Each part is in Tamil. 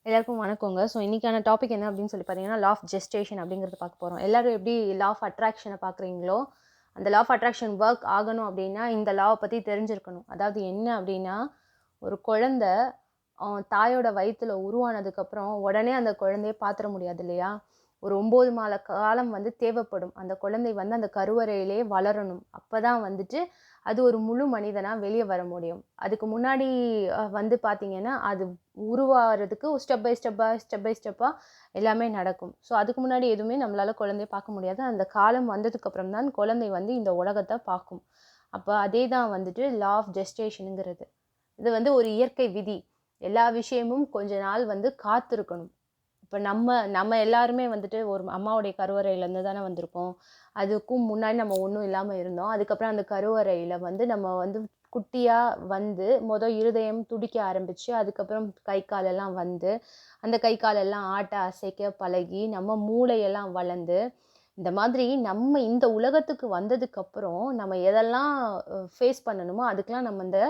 எல்லாருக்கும் வணக்கங்க. ஸோ இன்னைக்கான டாபிக் என்ன அப்படின்னு சொல்லி பார்த்தீங்கன்னா, லா ஆஃப் ஜெஸ்டேஷன் அப்படிங்கிறது பார்க்க போகிறோம். எல்லாரும் எப்படி லா ஆஃப் அட்ராக்ஷனை பார்க்குறீங்களோ, அந்த லா ஆஃப் அட்ராக்ஷன் ஒர்க் ஆகணும் அப்படின்னா இந்த லாவை பற்றி தெரிஞ்சிருக்கணும். அதாவது என்ன அப்படின்னா, ஒரு குழந்தை தாயோட வயிற்றுல உருவானதுக்கப்புறம் உடனே அந்த குழந்தைய பார்த்துட முடியாது இல்லையா? ஒரு 9 மாத காலம் வந்து தேவைப்படும். அந்த குழந்தை வந்து அந்த கருவறையிலே வளரணும். அப்போ தான் வந்துட்டு அது ஒரு முழு மனிதனாக வெளியே வர முடியும். அதுக்கு முன்னாடி வந்து பார்த்தீங்கன்னா, அது உருவாகிறதுக்கு ஸ்டெப் பை ஸ்டெப்பாக எல்லாமே நடக்கும். ஸோ அதுக்கு முன்னாடி எதுவுமே நம்மளால் குழந்தைய பார்க்க முடியாது. அந்த காலம் வந்ததுக்கப்புறம் தான் குழந்தை வந்து இந்த உலகத்தை பார்க்கும். அப்போ அதே தான் வந்துட்டு லா ஆஃப் ஜெஸ்டேஷனுங்கிறது. இது வந்து ஒரு இயற்கை விதி. எல்லா விஷயமும் கொஞ்ச நாள் வந்து காத்திருக்கணும். இப்போ நம்ம நம்ம எல்லாருமே வந்துட்டு ஒரு அம்மாவுடைய கருவறையிலேருந்து தானே வந்திருக்கோம். அதுக்கும் முன்னாடி நம்ம ஒன்றும் இல்லாமல் இருந்தோம். அதுக்கப்புறம் அந்த கருவறையில் வந்து நம்ம வந்து குட்டியாக வந்து இருதயம் துடிக்க ஆரம்பித்து, அதுக்கப்புறம் கை காலெல்லாம் வந்து அந்த கை காலெல்லாம் ஆட்ட அசைக்க பழகி நம்ம மூளையெல்லாம் வளர்ந்து இந்த மாதிரி நம்ம இந்த உலகத்துக்கு வந்ததுக்கப்புறம் நம்ம எதெல்லாம் ஃபேஸ் பண்ணணுமோ அதுக்கெலாம் நம்ம இந்த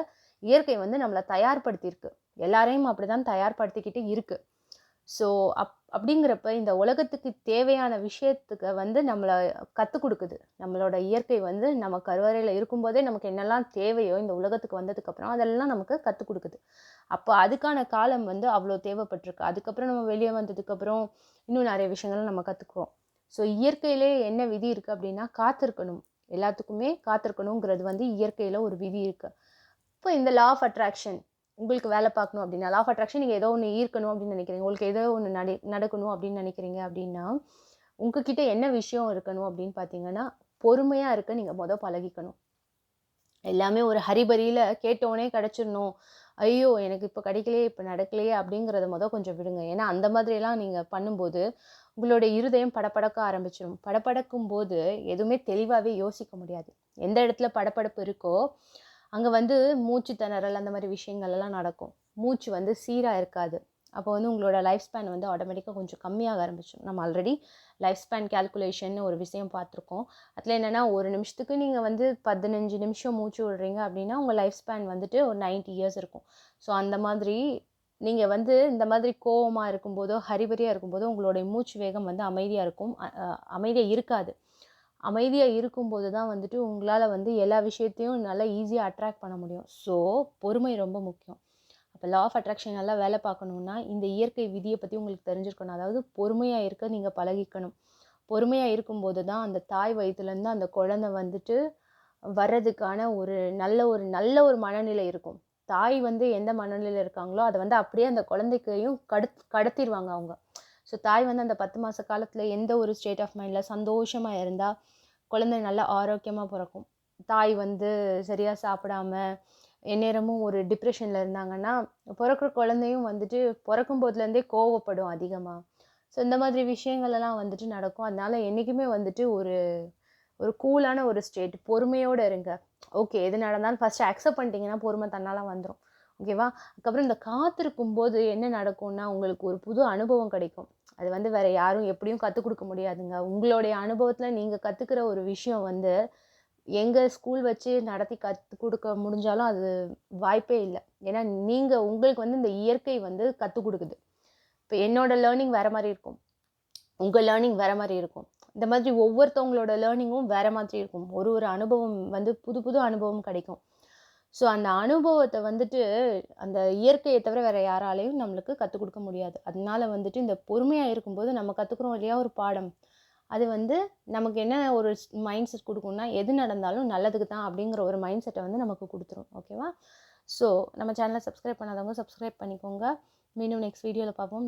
இயற்கை வந்து நம்மளை தயார்படுத்தியிருக்கு. எல்லாரையும் அப்படி தான் தயார்படுத்திக்கிட்டு இருக்குது. ஸோ அப்படிங்கிறப்ப இந்த உலகத்துக்கு தேவையான விஷயத்துக்கு வந்து நம்மளை கற்றுக் கொடுக்குது. நம்மளோட இயற்கை வந்து நம்ம கருவறையில் இருக்கும்போதே நமக்கு என்னெல்லாம் தேவையோ இந்த உலகத்துக்கு வந்ததுக்கப்புறம் அதெல்லாம் நமக்கு கற்றுக் கொடுக்குது. அப்போ அதுக்கான காலம் வந்து அவ்வளோ தேவைப்பட்டிருக்கு. அதுக்கப்புறம் நம்ம வெளியே வந்ததுக்கப்புறம் இன்னும் நிறைய விஷயங்கள் நம்ம கற்றுக்குவோம். ஸோ இயற்கையிலே என்ன விதி இருக்குது அப்படின்னா, காத்திருக்கணும். எல்லாத்துக்குமே காத்திருக்கணுங்கிறது வந்து இயற்கையில் ஒரு விதி இருக்குது. இப்போ இந்த லா ஆஃப் அட்ராக்ஷன் உங்களுக்கு வேலை பார்க்கணும் அப்படின்னா, லா ஆஃப் அட்ராக்ஷன் நீங்கள் ஏதோ ஒன்று ஈர்க்கணும் அப்படின்னு நினைக்கிறீங்க, உங்களுக்கு ஏதோ ஒன்று நடக்கணும் அப்படின்னு நினைக்கிறீங்க அப்படின்னா, உங்ககிட்ட என்ன விஷயம் இருக்கணும் அப்படின்னு பார்த்தீங்கன்னா, பொறுமையாக இருக்க நீங்கள் பழகிக்கணும். எல்லாமே ஒரு ஹரிபரியில் கேட்டோடனே கிடச்சிடணும், ஐயோ எனக்கு இப்போ கிடைக்கலையே, இப்போ நடக்கலையே அப்படிங்கிறத கொஞ்சம் விடுங்க. ஏன்னா அந்த மாதிரியெல்லாம் நீங்கள் பண்ணும்போது உங்களுடைய இருதயம் படபடக்க ஆரம்பிச்சிடும். படபடக்கும் போது எதுவுமே தெளிவாகவே யோசிக்க முடியாது. எந்த இடத்துல படபடப்பு இருக்கோ அங்கே வந்து மூச்சு திணறல் அந்த மாதிரி விஷயங்கள் எல்லாம் நடக்கும். மூச்சு வந்து சீராக இருக்காது. அப்போ வந்து உங்களோட லைஃப் ஸ்பேன் வந்து ஆட்டோமேட்டிக்காக கொஞ்சம் கம்மியாக ஆரம்பிச்சிடும். நம்ம ஆல்ரெடி லைஃப் ஸ்பேன் கேல்குலேஷன் ஒரு விஷயம் பார்த்துருக்கோம். அதில் என்னென்னா, ஒரு நிமிஷத்துக்கு நீங்கள் வந்து 15 நிமிஷம் மூச்சு விடுறீங்க அப்படின்னா உங்கள் லைஃப் ஸ்பேன் வந்துட்டு ஒரு 90 இயர்ஸ் இருக்கும். ஸோ அந்த மாதிரி நீங்கள் வந்து இந்த மாதிரி கோவமாக இருக்கும்போதோ ஹரிபரியாக இருக்கும்போதோ உங்களுடைய மூச்சு வேகம் வந்து அமைதியாக இருக்கும். அமைதியாக இருக்காது. அமைதியாக இருக்கும்போது தான் வந்துட்டு உங்களால் வந்து எல்லா விஷயத்தையும் நல்லா ஈஸியாக அட்ராக்ட் பண்ண முடியும். ஸோ பொறுமை ரொம்ப முக்கியம். அப்போ லா ஆஃப் அட்ராக்ஷன் நல்லா வேலை பார்க்கணுன்னா இந்த இயற்கை விதியை பற்றி உங்களுக்கு தெரிஞ்சிருக்கணும். அதாவது பொறுமையாக இருக்க நீங்கள் பழகிக்கணும். பொறுமையாக இருக்கும்போது தான் அந்த தாய் வயிற்றுலேருந்து அந்த குழந்தை வந்துட்டு வர்றதுக்கான ஒரு நல்ல ஒரு மனநிலை இருக்கும். தாய் வந்து எந்த மனநிலையில் இருக்காங்களோ அதை வந்து அப்படியே அந்த குழந்தைக்கையும் கடத்திடுவாங்க அவங்க. ஸோ தாய் வந்து அந்த 10 மாத காலத்தில் எந்த ஒரு ஸ்டேட் ஆஃப் மைண்டில் சந்தோஷமாக இருந்தால் குழந்தை நல்லா ஆரோக்கியமாக பிறக்கும். தாய் வந்து சரியாக சாப்பிடாம எந்நேரமும் ஒரு டிப்ரெஷனில் இருந்தாங்கன்னா பிறக்கிற குழந்தையும் வந்துட்டு பிறக்கும் போதுலேருந்தே கோவப்படும் அதிகமாக. ஸோ இந்த மாதிரி விஷயங்கள்லாம் வந்துட்டு நடக்கும். அதனால் என்றைக்குமே வந்துட்டு ஒரு ஒரு கூலான ஒரு ஸ்டேட் பொறுமையோடு இருங்க. ஓகே, எது நடந்தாலும் ஃபஸ்ட்டு அக்செப்ட் பண்ணிட்டீங்கன்னா பொறுமை தன்னால் வந்துடும். ஓகேவா? அதுக்கப்புறம் இந்த காத்திருக்கும் போது என்ன நடக்கும்னா உங்களுக்கு ஒரு புது அனுபவம் கிடைக்கும். அது வந்து வேறு யாரும் எப்படியும் கற்றுக் கொடுக்க முடியாதுங்க. உங்களுடைய அனுபவத்தில் நீங்கள் கற்றுக்கிற ஒரு விஷயம் வந்து எங்கள் ஸ்கூல் வச்சு நடத்தி கற்றுக் கொடுக்க முடிஞ்சாலும் அது வாய்ப்பே இல்லை. ஏன்னா உங்களுக்கு வந்து இந்த இயற்கை வந்து கற்றுக் கொடுக்குது. இப்போ என்னோடய லேர்னிங் வேறு மாதிரி இருக்கும், உங்கள் லேர்னிங் வேறு மாதிரி இருக்கும். இந்த மாதிரி ஒவ்வொருத்தவங்களோட லேர்னிங்கும் வேறு மாதிரி இருக்கும். ஒரு அனுபவம் வந்து புது புது அனுபவம் கிடைக்கும். ஸோ அந்த அனுபவத்தை வந்துட்டு அந்த இயற்கையை தவிர வேறு யாராலையும் நம்மளுக்கு கற்றுக் கொடுக்க முடியாது. அதனால வந்துட்டு இந்த பொறுமையாக இருக்கும்போது நம்ம கற்றுக்குறோம் இல்லையா ஒரு பாடம், அது வந்து நமக்கு என்ன ஒரு மைண்ட் செட் கொடுக்கும்னா, எது நடந்தாலும் நல்லதுக்கு தான் அப்படிங்கிற ஒரு மைண்ட் செட்டை வந்து நமக்கு கொடுத்துரும். ஓகேவா? ஸோ நம்ம சேனலை சப்ஸ்கிரைப் பண்ணாதவங்க சப்ஸ்கிரைப் பண்ணிக்கோங்க. மீண்டும் நெக்ஸ்ட் வீடியோவில் பார்ப்போம்.